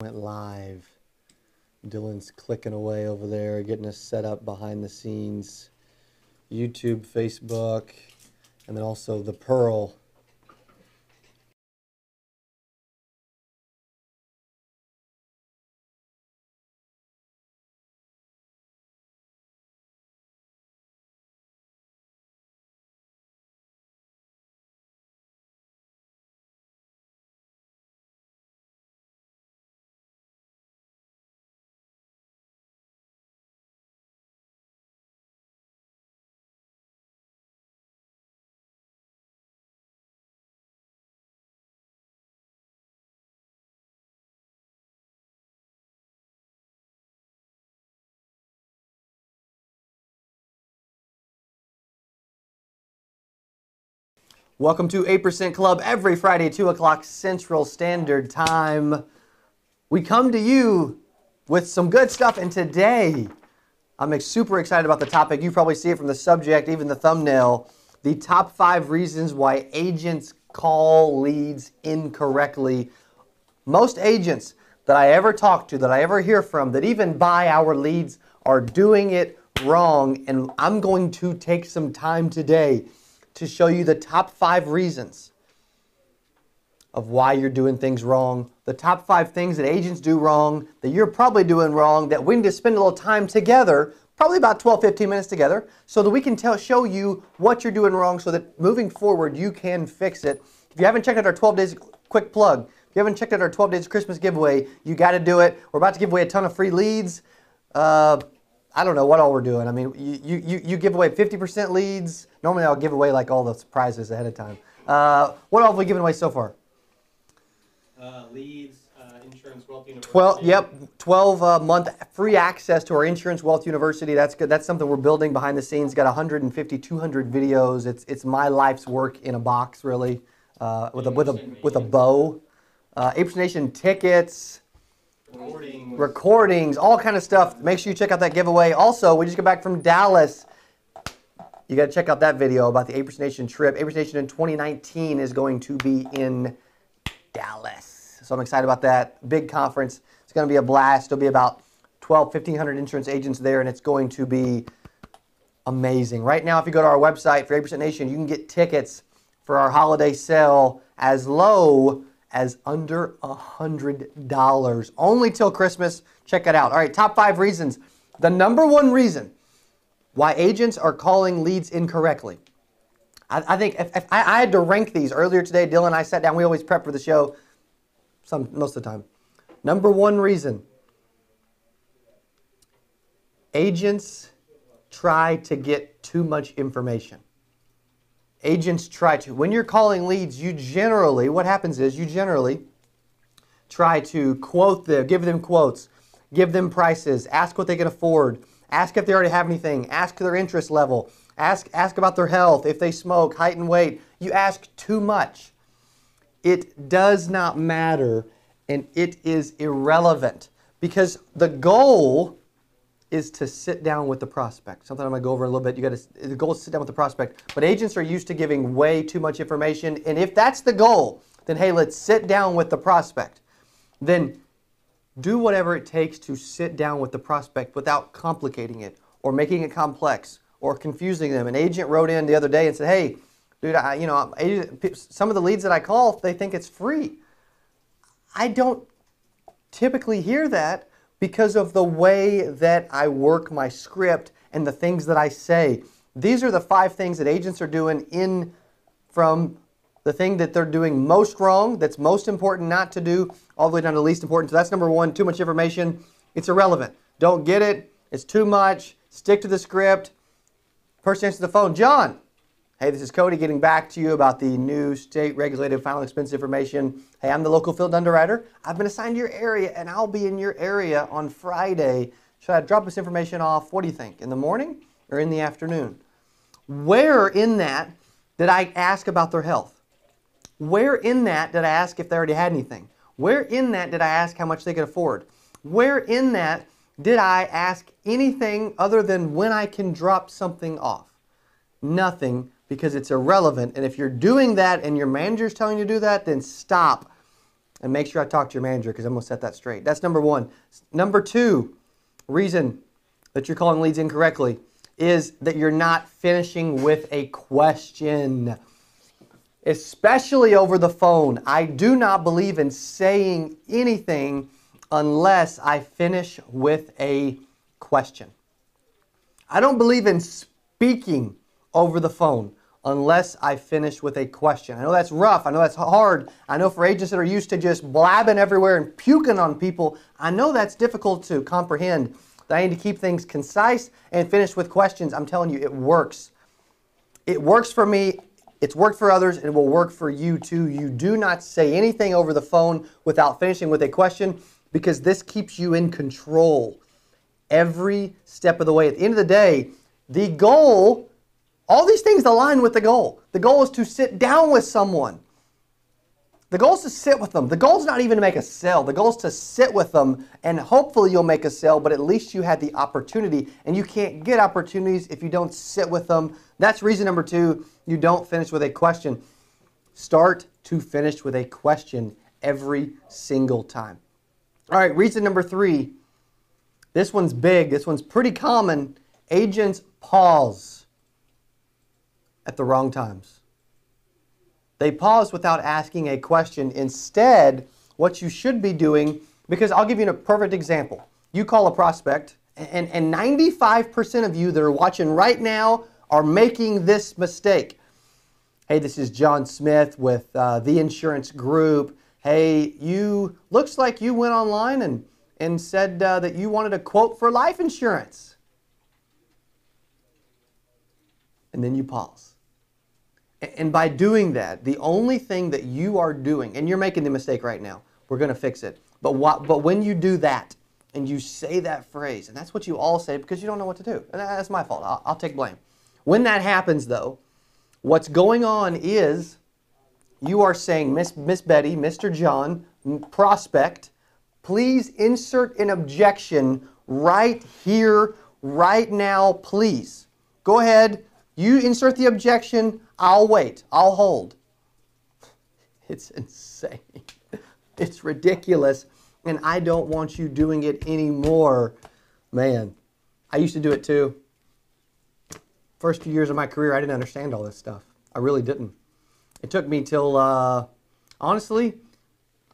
Went live. Dylan's clicking away over there, getting us set up behind the scenes. YouTube, Facebook, and then also the Pearl. Welcome to 8% Club every Friday, 2 o'clock Central Standard Time. We come to you with some good stuff, and today I'm super excited about the topic. You probably see it from the subject, even the thumbnail. The top 5 reasons why agents call leads incorrectly. Most agents that I ever talk to, that I ever hear from, that even buy our leads are doing it wrong, and I'm going to take some time today to show you the top 5 reasons of why you're doing things wrong, the top 5 things that agents do wrong, that you're probably doing wrong, that we need to spend a little time together, probably about 12, 15 minutes together, so that we can show you what you're doing wrong so that moving forward you can fix it. If you haven't checked out our 12 days, quick plug, if you haven't checked out our 12 days Christmas giveaway, you got to do it. We're about to give away a ton of free leads. I don't know what all we're doing. I mean, you give away 50% leads. Normally I'll give away like all the prizes ahead of time. What all have we given away so far? Leads, Insurance Wealth University. 12-month free access to our Insurance Wealth University. That's good. That's something we're building behind the scenes. Got 150, 200 videos. It's my life's work in a box, really, with a bow. 8% Nation tickets. Recordings, all kind of stuff. Make sure you check out that giveaway. Also, we just got back from Dallas. You got to check out that video about the 8% Nation trip. 8% Nation in 2019 is going to be in Dallas. So I'm excited about that. Big conference. It's going to be a blast. There'll be about 1,500 insurance agents there, and it's going to be amazing. Right now, if you go to our website for 8% Nation, you can get tickets for our holiday sale as low as under $100, only till Christmas. Check it out. All right, top 5 reasons. The number 1 reason why agents are calling leads incorrectly. I think if I had to rank these earlier today. Dylan and I sat down. We always prep for the show, most of the time. Number 1 reason: agents try to get too much information. Agents try to. When you're calling leads, what happens is you generally try to quote them, give them quotes, give them prices, ask what they can afford, ask if they already have anything, ask their interest level, ask about their health, if they smoke, height and weight. You ask too much. It does not matter, and it is irrelevant, because the goal is to sit down with the prospect. Something I'm going to go over in a little bit. The goal is to sit down with the prospect. But agents are used to giving way too much information. And if that's the goal, then hey, let's sit down with the prospect. Then do whatever it takes to sit down with the prospect without complicating it or making it complex or confusing them. An agent wrote in the other day and said, hey, dude, some of the leads that I call, they think it's free. I don't typically hear that, because of the way that I work my script and the things that I say. These are the 5 things that agents are doing from the thing that they're doing most wrong, that's most important not to do, all the way down to least important. So that's number 1, too much information. It's irrelevant. Don't get it. It's too much. Stick to the script. Person answers the phone. John. Hey, this is Cody getting back to you about the new state-regulated final expense information. Hey, I'm the local field underwriter. I've been assigned to your area, and I'll be in your area on Friday. Should I drop this information off? What do you think? In the morning or in the afternoon? Where in that did I ask about their health? Where in that did I ask if they already had anything? Where in that did I ask how much they could afford? Where in that did I ask anything other than when I can drop something off? Nothing. Because it's irrelevant. And if you're doing that and your manager's telling you to do that, then stop. and make sure I talk to your manager because I'm going to set that straight. That's number one. Number two reason that you're calling leads incorrectly is that you're not finishing with a question, especially over the phone. I do not believe in saying anything unless I finish with a question. I don't believe in speaking over the phone unless I finish with a question. I know that's rough. I know that's hard. I know for agents that are used to just blabbing everywhere and puking on people, I know that's difficult to comprehend. That I need to keep things concise and finish with questions. I'm telling you, it works. It works for me. It's worked for others, and it will work for you too. You do not say anything over the phone without finishing with a question because this keeps you in control every step of the way. At the end of the day, the goal, all these things align with the goal. The goal is to sit down with someone. The goal is to sit with them. The goal is not even to make a sale. The goal is to sit with them, and hopefully you'll make a sale, but at least you had the opportunity, and you can't get opportunities if you don't sit with them. That's reason number two, you don't finish with a question. Start to finish with a question every single time. All right, reason number three, this one's big. This one's pretty common. Agents pause at the wrong times. They pause without asking a question. Instead, what you should be doing, because I'll give you a perfect example. You call a prospect, and 95% of you that are watching right now are making this mistake. Hey, this is John Smith with The Insurance Group. Hey, looks like you went online and said that you wanted a quote for life insurance. And then you pause. And by doing that, the only thing that you are doing, and you're making the mistake right now, we're going to fix it. But when you do that, and you say that phrase, and that's what you all say because you don't know what to do. And that's my fault. I'll take blame. When that happens, though, what's going on is you are saying, Miss Betty, Mr. John, prospect, please insert an objection right here, right now, please. Go ahead. You insert the objection. I'll wait. I'll hold. It's insane. It's ridiculous. And I don't want you doing it anymore. Man, I used to do it too. First few years of my career, I didn't understand all this stuff. I really didn't. It took me till, honestly,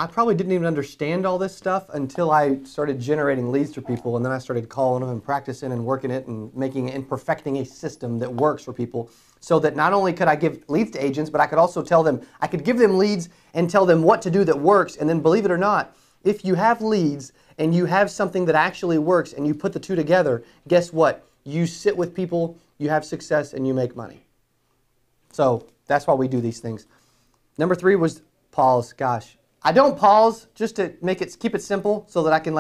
I probably didn't even understand all this stuff until I started generating leads for people, and then I started calling them and practicing and working it and making it and perfecting a system that works for people so that not only could I give leads to agents, but I could also tell them, I could give them leads and tell them what to do that works. And then believe it or not, if you have leads and you have something that actually works and you put the two together, guess what? You sit with people, you have success, and you make money. So that's why we do these things. Number three was pause. Gosh. I don't pause just to keep it simple so that I can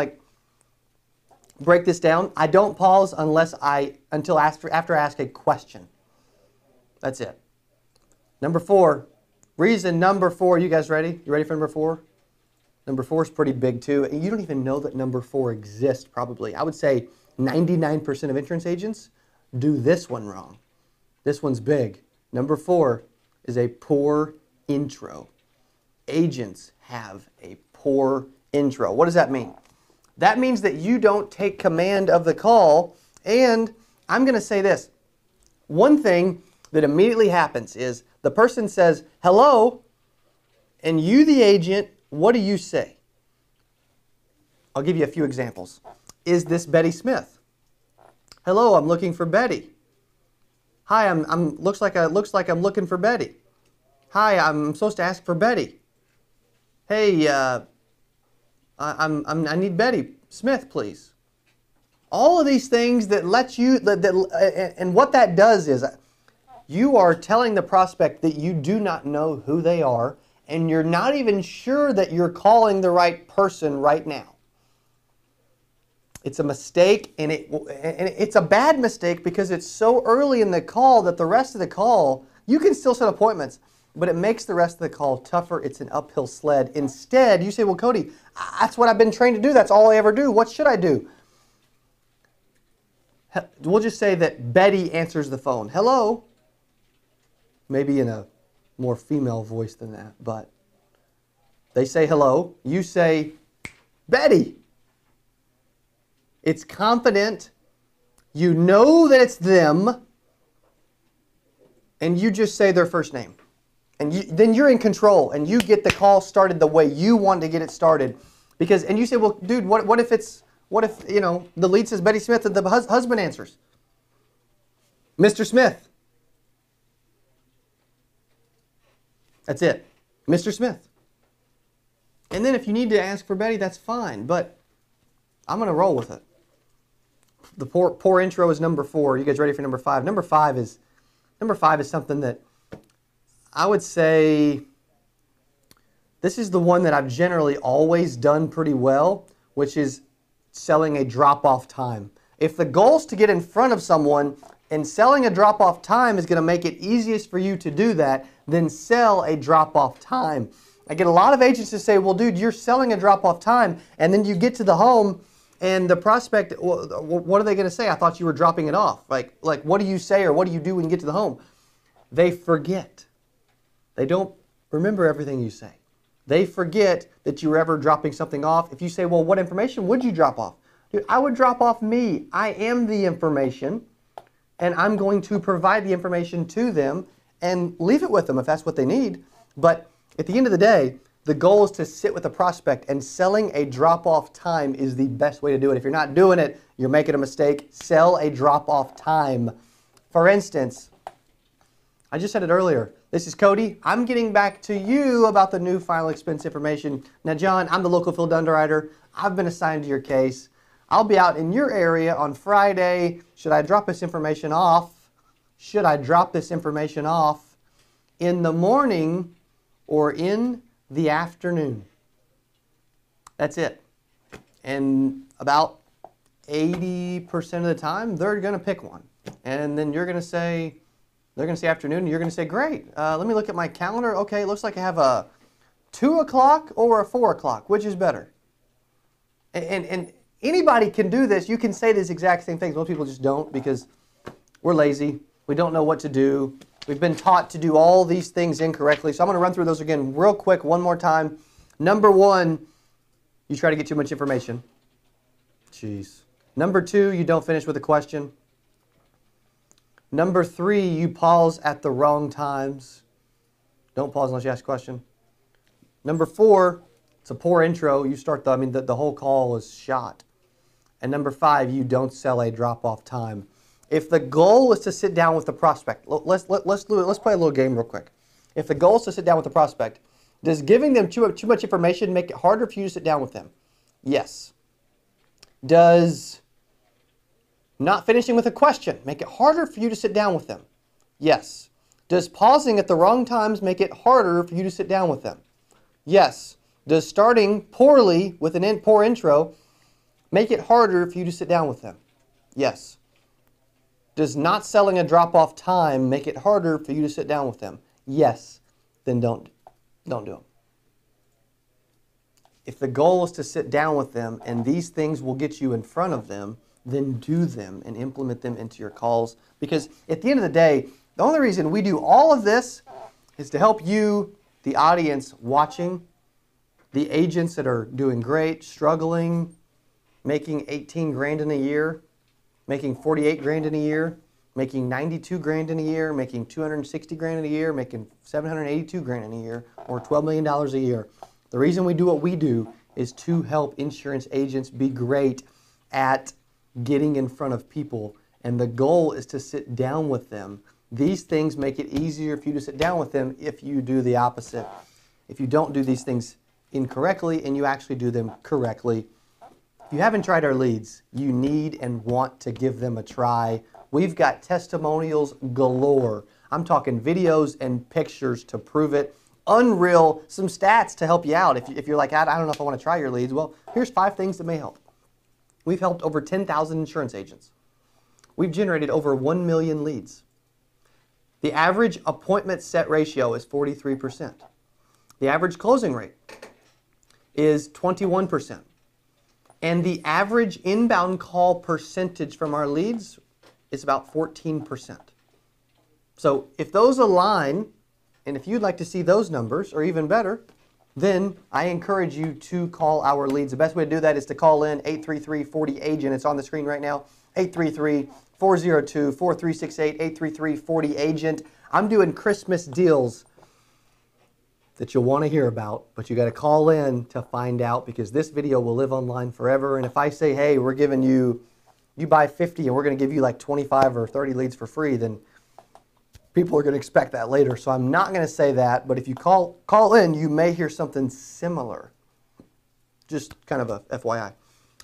break this down. I don't pause until after I ask a question. That's it. Number four, reason number four, you guys ready? You ready for number four? Number four is pretty big too. And you don't even know that number four exists probably. I would say 99% of insurance agents do this one wrong. This one's big. Number four is a poor intro. Agents have a poor intro. What does that mean? That means that you don't take command of the call. And I'm going to say this. One thing that immediately happens is the person says, hello, and you, the agent, what do you say? I'll give you a few examples. Is this Betty Smith? Hello, I'm looking for Betty. Hi, looks like I'm looking for Betty. Hi, I'm supposed to ask for Betty. Hey, I need Betty Smith, please. All of these things that let you, and what that does is you are telling the prospect that you do not know who they are, and you're not even sure that you're calling the right person right now. It's a mistake, and it's a bad mistake because it's so early in the call that the rest of the call, you can still set appointments, but it makes the rest of the call tougher. It's an uphill sled. Instead, you say, well, Cody, that's what I've been trained to do. That's all I ever do. What should I do? We'll just say that Betty answers the phone. Hello. Maybe in a more female voice than that, but They say hello. You say, Betty. It's confident. You know that it's them. And you just say their first name. And then you're in control. And you get the call started the way you want to get it started. And you say, well, dude, what if the lead says Betty Smith and the husband answers? Mr. Smith. That's it. Mr. Smith. And then if you need to ask for Betty, that's fine. But I'm going to roll with it. The poor intro is number 4. You guys ready for number 5? Number 5 is something that I would say this is the one that I've generally always done pretty well, which is selling a drop-off time. If the goal is to get in front of someone and selling a drop-off time is going to make it easiest for you to do that, then sell a drop-off time. I get a lot of agents to say, well, dude, you're selling a drop-off time, and then you get to the home, and the prospect, what are they going to say? I thought you were dropping it off. Like, what do you say or what do you do when you get to the home? They forget. They don't remember everything you say. They forget that you were ever dropping something off. If you say, well, what information would you drop off? Dude, I would drop off me. I am the information, and I'm going to provide the information to them and leave it with them if that's what they need. But at the end of the day, the goal is to sit with a prospect, and selling a drop-off time is the best way to do it. If you're not doing it, you're making a mistake. Sell a drop-off time. For instance, I just said it earlier. This is Cody. I'm getting back to you about the new final expense information. Now, John, I'm the local field underwriter. I've been assigned to your case. I'll be out in your area on Friday. Should I drop this information off? Should I drop this information off in the morning or in the afternoon? That's it. And about 80% of the time, they're going to pick one. And then you're going to say, they're going to say afternoon, and you're going to say, great, let me look at my calendar. Okay, it looks like I have a 2 o'clock or a 4 o'clock. Which is better? And anybody can do this. You can say these exact same things. Most people just don't because we're lazy. We don't know what to do. We've been taught to do all these things incorrectly. So I'm going to run through those again real quick one more time. Number 1, you try to get too much information. Jeez. Number 2, you don't finish with a question. Number 3, you pause at the wrong times. Don't pause unless you ask a question. Number 4, it's a poor intro. You start the whole call is shot. And number 5, you don't sell a drop-off time. If the goal is to sit down with the prospect, let's play a little game real quick. If the goal is to sit down with the prospect, does giving them too much information make it harder for you to sit down with them? Yes. Does not finishing with a question make it harder for you to sit down with them? Yes. Does pausing at the wrong times make it harder for you to sit down with them? Yes. Does starting poorly with an poor intro make it harder for you to sit down with them? Yes. Does not selling a drop-off time make it harder for you to sit down with them? Yes. Then don't do them. If the goal is to sit down with them and these things will get you in front of them, then do them and implement them into your calls. Because at the end of the day, the only reason we do all of this is to help you, the audience watching, the agents that are doing great, struggling, making 18 grand in a year, making 48 grand in a year, making 92 grand in a year, making 260 grand in a year, making 782 grand in a year, or $12 million a year. The reason we do what we do is to help insurance agents be great at getting in front of people, and the goal is to sit down with them. These things make it easier for you to sit down with them if you do the opposite. If you don't do these things incorrectly and you actually do them correctly. If you haven't tried our leads, you need and want to give them a try. We've got testimonials galore. I'm talking videos and pictures to prove it. Unreal, some stats to help you out. If you're like, I don't know if I want to try your leads, well, here's 5 things that may help. We've helped over 10,000 insurance agents. We've generated over 1 million leads. The average appointment set ratio is 43%. The average closing rate is 21%. And the average inbound call percentage from our leads is about 14%. So if those align, and if you'd like to see those numbers, or even better, then I encourage you to call our leads. The best way to do that is to call in 833-40-AGENT. It's on the screen right now. 833-402-4368, 833-40-AGENT. I'm doing Christmas deals that you'll want to hear about, but you got to call in to find out, because this video will live online forever. And if I say, hey, we're giving you buy 50 and we're going to give you like 25 or 30 leads for free, then people are going to expect that later. So I'm not going to say that, but if you call in, you may hear something similar. Just kind of a FYI.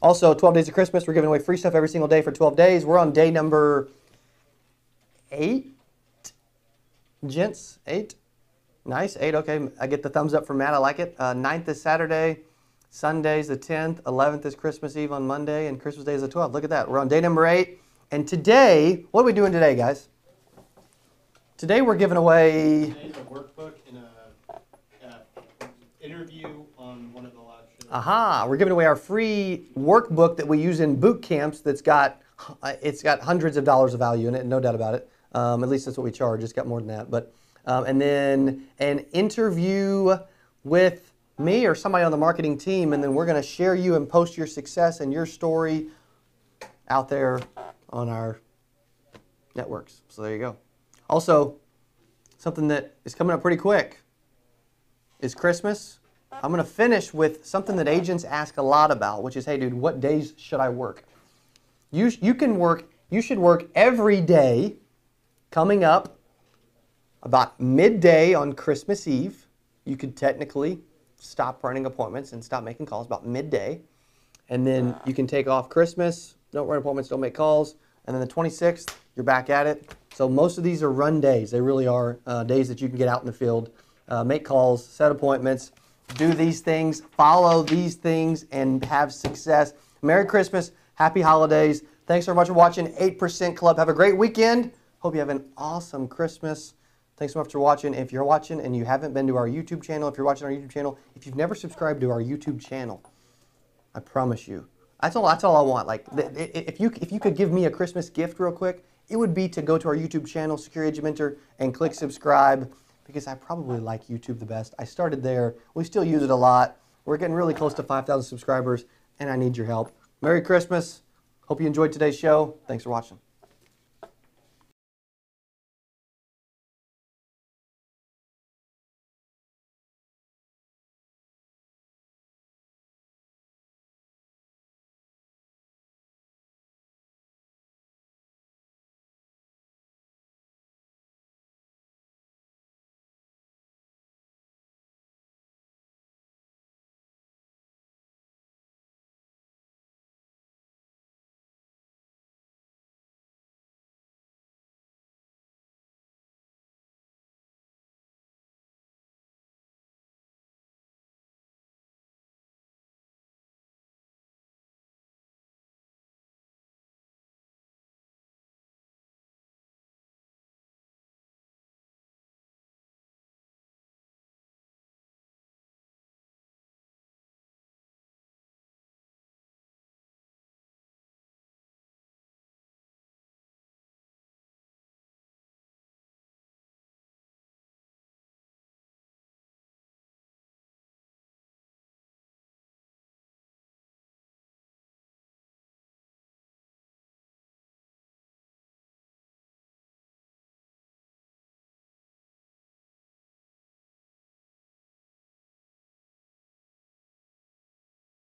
Also, 12 days of Christmas, we're giving away free stuff every single day for 12 days. We're on day number 8, gents, 8. Nice, 8, okay. I get the thumbs up from Matt, I like it. 9th is Saturday, Sunday's the 10th, 11th is Christmas Eve on Monday, and Christmas Day is the 12th. Look at that, we're on day number 8. And today, what are we doing today, guys? Today we're giving away... Today's a workbook and an interview on one of the live shows. Aha, we're giving away our free workbook that we use in boot camps it's got hundreds of dollars of value in it, no doubt about it. At least that's what we charge. It's got more than that. But and then an interview with me or somebody on the marketing team, and then we're going to share you and post your success and your story out there on our networks. So there you go. Also, something that is coming up pretty quick is Christmas. I'm going to finish with something that agents ask a lot about, which is, hey, dude, what days should I work? You should work every day coming up about midday on Christmas Eve. You could technically stop running appointments and stop making calls about midday. And then you can take off Christmas, don't run appointments, don't make calls. And then the 26th, you're back at it. So most of these are run days. They really are days that you can get out in the field, make calls, set appointments, do these things, follow these things, and have success. Merry Christmas. Happy holidays. Thanks so much for watching 8% Club. Have a great weekend. Hope you have an awesome Christmas. Thanks so much for watching. If you're watching and you haven't been to our YouTube channel, if you're watching our YouTube channel, if you've never subscribed to our YouTube channel, I promise you, that's all I want. Like, if you could give me a Christmas gift real quick, it would be to go to our YouTube channel, Secure Agent Mentor, and click subscribe, because I probably like YouTube the best. I started there. We still use it a lot. We're getting really close to 5,000 subscribers, and I need your help. Merry Christmas. Hope you enjoyed today's show. Thanks for watching.